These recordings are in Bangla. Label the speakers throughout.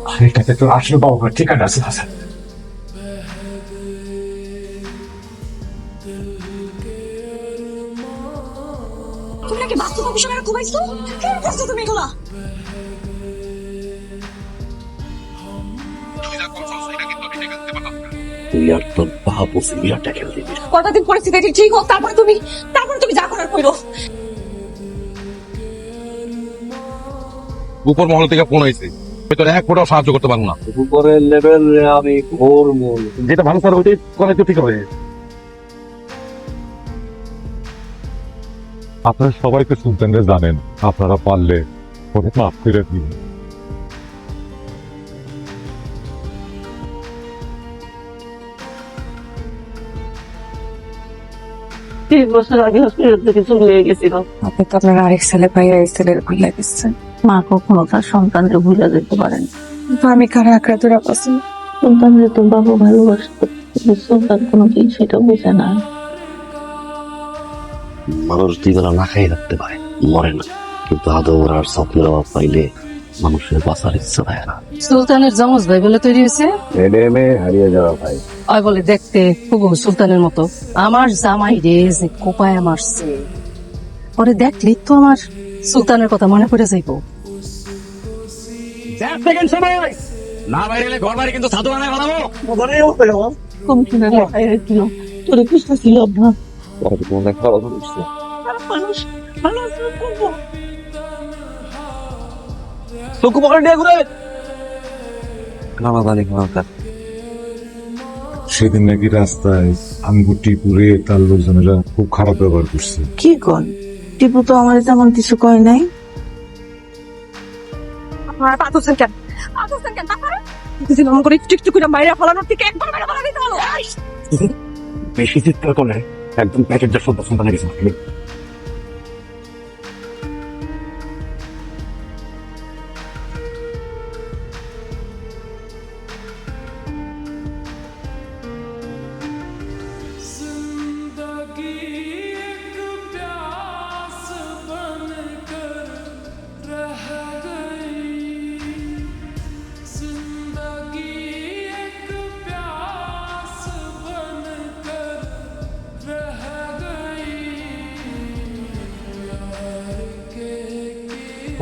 Speaker 1: ভাইয়ের কাছে তো আসলে বাবার ঠিকানা আছে হাসান।
Speaker 2: তুমি নাকি বাস্তব অফিসারের ঘুমাইছো? কেন করছো তুমি এগুলা?
Speaker 3: তুই আর তোর বাবু সিরিয়াটা খেলে দিবি।
Speaker 2: কটা দিন পরিস্থিতি ঠিক হোক, তারপরে তুমি যা করার করো।
Speaker 4: উপর মহল থেকে ফোন হয়েছে, তোর এক ফোটাও সাহায্য করতে পারবো না।
Speaker 3: উপরের লেভেল আমি করবো।
Speaker 4: যেটা ভালো স্যার ওইটাই করা তো ঠিক হবে।
Speaker 5: আপনারা সবাই তো সুলতানরা জানেন, আপনারা পারলে ওদের মাফ করে দিন।
Speaker 6: 30 বছর আগে হসপিটাল থেকে চলে গেছিল।
Speaker 2: আপনি তো আপনার আরেক ছেলে ভাইয়া এই ছেলের ভুলে গেছেন।
Speaker 6: মা কখনো তার সন্তানকে ভুলে যেতে পারেন।
Speaker 2: কিন্তু আমি কারা আঁকড়া ধরে পছন্দ।
Speaker 6: সন্তানকে তোর বাবা ভালোবাসত, কিন্তু সন্তান কোনোদিন সেটা বুঝে না।
Speaker 3: মানুষ দুই বেলা না খাই রাখতে পারে, মরে না, কিন্তু আদর আর স্বপ্নের অভাব পাইলে মানুষের বাঁচার ইচ্ছা থাকে না।
Speaker 7: সুলতানের জমজ ভাই বলে তৈরি হয়েছে,
Speaker 3: হারিয়ে যাওয়া ভাই।
Speaker 7: ওই বলে দেখতে খুব সুলতানের মতো। আমার জামাই রে যে কোপায় মারছে, পরে দেখলি তো আমার সুলতানের কথা মনে পড়ে যাইব।
Speaker 4: না বাইরে ঘর বাড়ি কিন্তু ছাদু বানায় বানাবো।
Speaker 6: কমিশনের লেখায় ছিল তোর কৃষ্ণ ছিল অভ্যাস। মানুষ ভালো আচরণ করবো।
Speaker 5: সেদিন নাকি রাস্তায় আঙ্গুটিপুরে তার লোকজনেরা খুব খারাপ ব্যবহার করছে।
Speaker 6: কি কর, টিপু তো আমার তেমন কিছু কয় নাই।
Speaker 2: আপনারা পাথরছেন কেন? পাথরছেন কেন? তারপরে যেমন করে একটু একটু করে বাইরে ফলানোর থেকে একবার বাইরে ফলা দিতে হলো।
Speaker 3: বেশি চিৎকার করলে একদম প্যাকেট যা সন্তানে গেছে।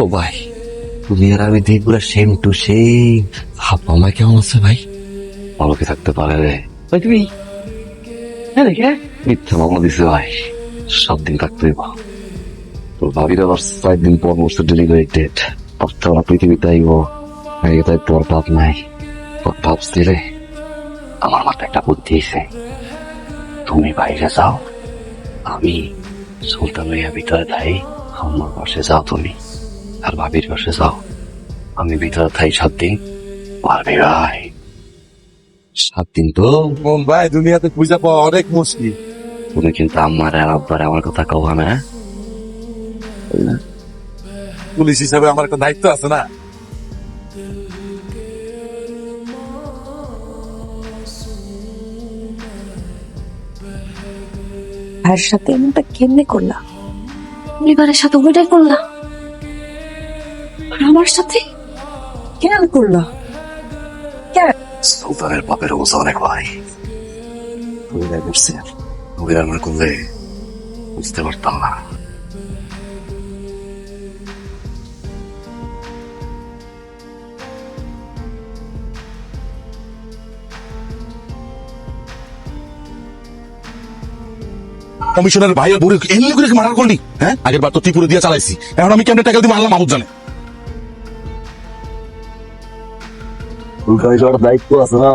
Speaker 3: ও ভাই, তুমি আর আমি দেখি পুরো সেম টু সেম। আপা মা কেমন আছে ভাই? ভালো কি থাকতে পারে রে ভাই? তুমি মিথ্যা মামলা দিছে ভাই, 7 দিন থাকতে হইব। তোর ভাবির আবার 4 দিন পর বসে ডেলিভারি ডেট। অর্থাৎ পৃথিবীতে আইব, তাই তোর ভাব নাই। তোর ভাবছি রে, আমার মাথায় একটা বুদ্ধি এসে, তুমি বাইরে যাও, আমি সুলতান লইয়া ভিতরে থাই। আমার পাশে যাও তুমি, আর ভাবির পাশে যাও, আমি ভিতরে থাই 7 দিন। পারবি ভাই? 7 দিন তো
Speaker 4: ভাই দুনিয়াতে পূজা পাওয়া অনেক মুশকিল।
Speaker 3: তুমি কিন্তু আমার আর আব্বার আমার কথা কওয়া না।
Speaker 4: পুলিশ হিসাবে আমার একটা দায়িত্ব আছে না?
Speaker 2: ভাইয়ের সাথে এমনটা কেমনে করলাম? পরিবারের সাথে ওইটাই করলাম, আর আমার সাথে কেন করলাম?
Speaker 3: সুলতানের বাপের অবস্থা অনেক ভাই। তুমি যা করছে নবীর আমার করলে বুঝতে পারতাম না।
Speaker 4: কমিশনের ভাইয়ের বুড়ি এমনি করে মার্ডার করলি? হ্যাঁ, আগের বার তো ত্রিপুরে দিয়ে চালাইছি, এখন আমি কেমনে টাকা দিব আল্লাহ মাহবুব জানে।
Speaker 3: দায়িত্ব আছে না।